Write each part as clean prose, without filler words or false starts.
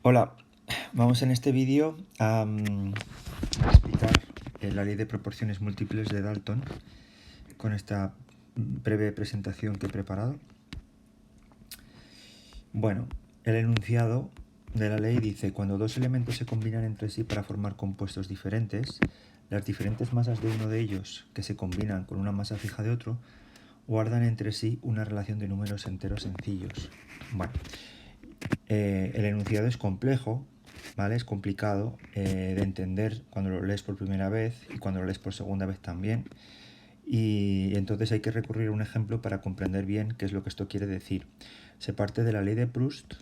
Hola, vamos en este vídeo a explicar la ley de proporciones múltiples de Dalton con esta breve presentación que he preparado. Bueno, el enunciado de la ley dice: cuando dos elementos se combinan entre sí para formar compuestos diferentes, las diferentes masas de uno de ellos que se combinan con una masa fija de otro guardan entre sí una relación de números enteros sencillos. Bueno, el enunciado es complejo, ¿vale? Es complicado de entender cuando lo lees por primera vez y cuando lo lees por segunda vez también. Y entonces hay que recurrir a un ejemplo para comprender bien qué es lo que esto quiere decir. Se parte de la ley de Proust,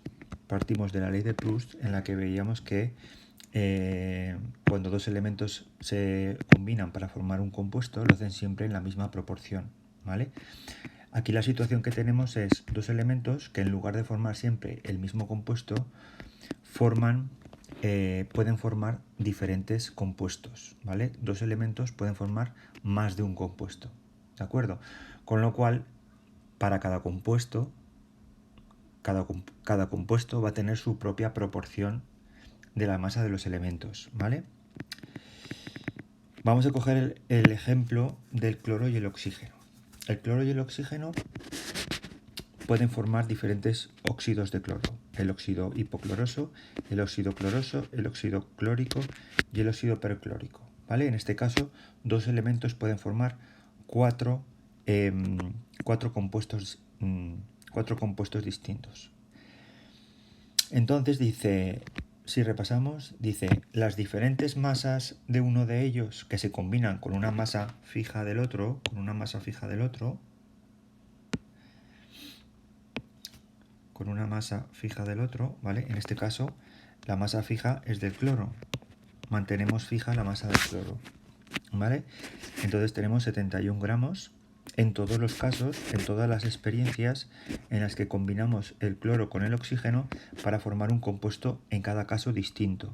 partimos de la ley de Proust en la que veíamos que cuando dos elementos se combinan para formar un compuesto lo hacen siempre en la misma proporción, ¿vale? Aquí la situación que tenemos es dos elementos que en lugar de formar siempre el mismo compuesto, pueden formar diferentes compuestos, ¿vale? Dos elementos pueden formar más de un compuesto, ¿de acuerdo? Con lo cual, para cada compuesto va a tener su propia proporción de la masa de los elementos, ¿vale? Vamos a coger el ejemplo del cloro y el oxígeno. El cloro y el oxígeno pueden formar diferentes óxidos de cloro: el óxido hipocloroso, el óxido cloroso, el óxido clórico y el óxido perclórico, ¿vale? En este caso, dos elementos pueden formar cuatro compuestos distintos. Entonces dice, si repasamos, dice: las diferentes masas de uno de ellos que se combinan con una masa fija del otro, ¿vale? En este caso, la masa fija es del cloro. Mantenemos fija la masa del cloro, ¿vale? Entonces tenemos 71 gramos. En todos los casos, en todas las experiencias en las que combinamos el cloro con el oxígeno para formar un compuesto en cada caso distinto.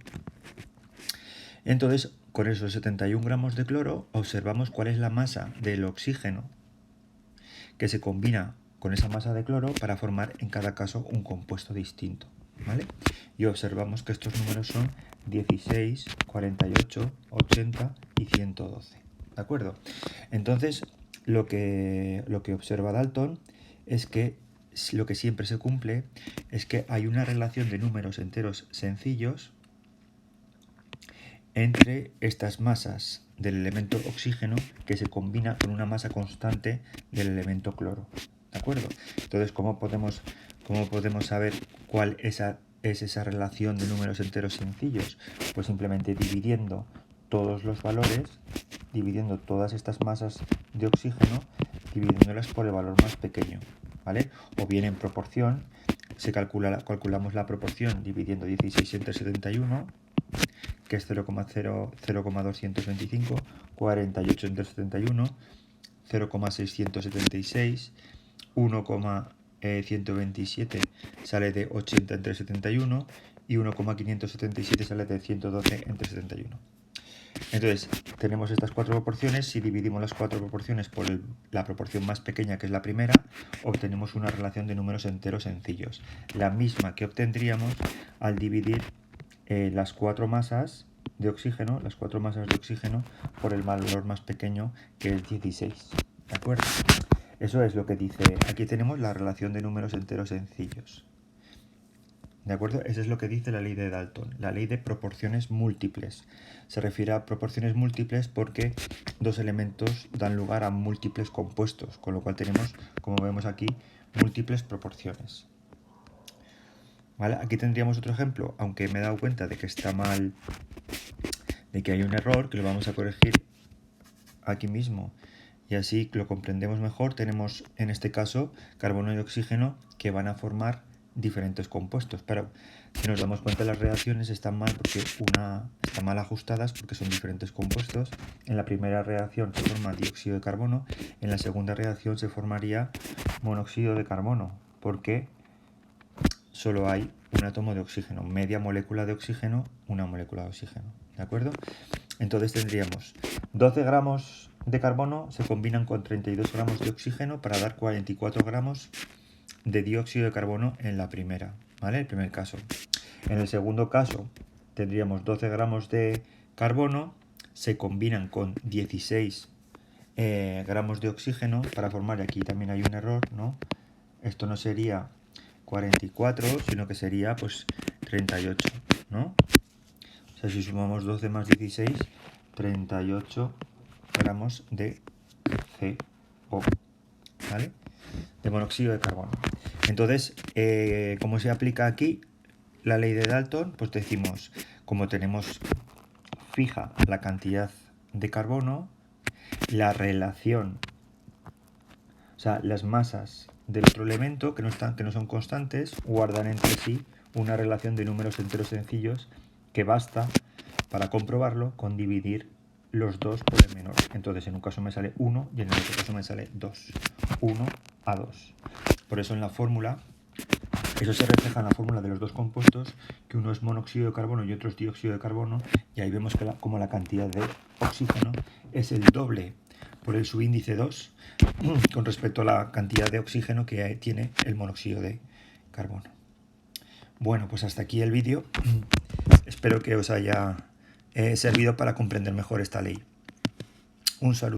Entonces, con esos 71 gramos de cloro, observamos cuál es la masa del oxígeno que se combina con esa masa de cloro para formar en cada caso un compuesto distinto, ¿vale? Y observamos que estos números son 16, 48, 80 y 112, ¿de acuerdo? Entonces, lo que observa Dalton es que lo que siempre se cumple es que hay una relación de números enteros sencillos entre estas masas del elemento oxígeno que se combina con una masa constante del elemento cloro, ¿de acuerdo? Entonces, ¿cómo podemos saber cuál es esa relación de números enteros sencillos? Pues simplemente dividiendo todos los valores, dividiendo todas estas masas de oxígeno, dividiéndolas por el valor más pequeño, ¿vale? O bien en proporción, calculamos la proporción dividiendo 16 entre 71, que es 0,225, 48 entre 71, 0,676, 1,127 sale de 80 entre 71 y 1,577 sale de 112 entre 71. Entonces, tenemos estas cuatro proporciones. Si dividimos las cuatro proporciones por la proporción más pequeña, que es la primera, obtenemos una relación de números enteros sencillos, la misma que obtendríamos al dividir las cuatro masas de oxígeno por el valor más pequeño, que es 16, ¿de acuerdo? Eso es lo que dice. Aquí tenemos la relación de números enteros sencillos, ¿de acuerdo? Eso es lo que dice la ley de Dalton, la ley de proporciones múltiples. Se refiere a proporciones múltiples porque dos elementos dan lugar a múltiples compuestos, con lo cual tenemos, como vemos aquí, múltiples proporciones. ¿Vale? Aquí tendríamos otro ejemplo, aunque me he dado cuenta de que está mal, de que hay un error, que lo vamos a corregir aquí mismo y así lo comprendemos mejor. Tenemos en este caso carbono y oxígeno que van a formar diferentes compuestos, pero si nos damos cuenta, las reacciones están mal ajustadas porque son diferentes compuestos. En la primera reacción se forma dióxido de carbono, en la segunda reacción se formaría monóxido de carbono, porque solo hay un átomo de oxígeno, media molécula de oxígeno, una molécula de oxígeno, ¿de acuerdo? Entonces tendríamos 12 gramos de carbono se combinan con 32 gramos de oxígeno para dar 44 gramos de dióxido de carbono en la primera, ¿vale? El primer caso. En el segundo caso tendríamos 12 gramos de carbono, se combinan con 16 gramos de oxígeno para formar, y aquí también hay un error, ¿no? Esto no sería 44, sino que sería pues 38, ¿no? O sea, si sumamos 12 más 16, 38 gramos de CO, ¿vale? De monóxido de carbono. Entonces, ¿cómo se aplica aquí la ley de Dalton? Pues decimos, como tenemos fija la cantidad de carbono, la relación, o sea, las masas del otro elemento que no son constantes, guardan entre sí una relación de números enteros sencillos que basta para comprobarlo con dividir los dos por el menor. Entonces, en un caso me sale 1 y en el otro caso me sale 2. 1 a 2. Por eso en la fórmula, eso se refleja en la fórmula de los dos compuestos, que uno es monóxido de carbono y otro es dióxido de carbono, y ahí vemos que como la cantidad de oxígeno es el doble por el subíndice 2 con respecto a la cantidad de oxígeno que tiene el monóxido de carbono. Bueno, pues hasta aquí el vídeo. Espero que os haya servido para comprender mejor esta ley. Un saludo.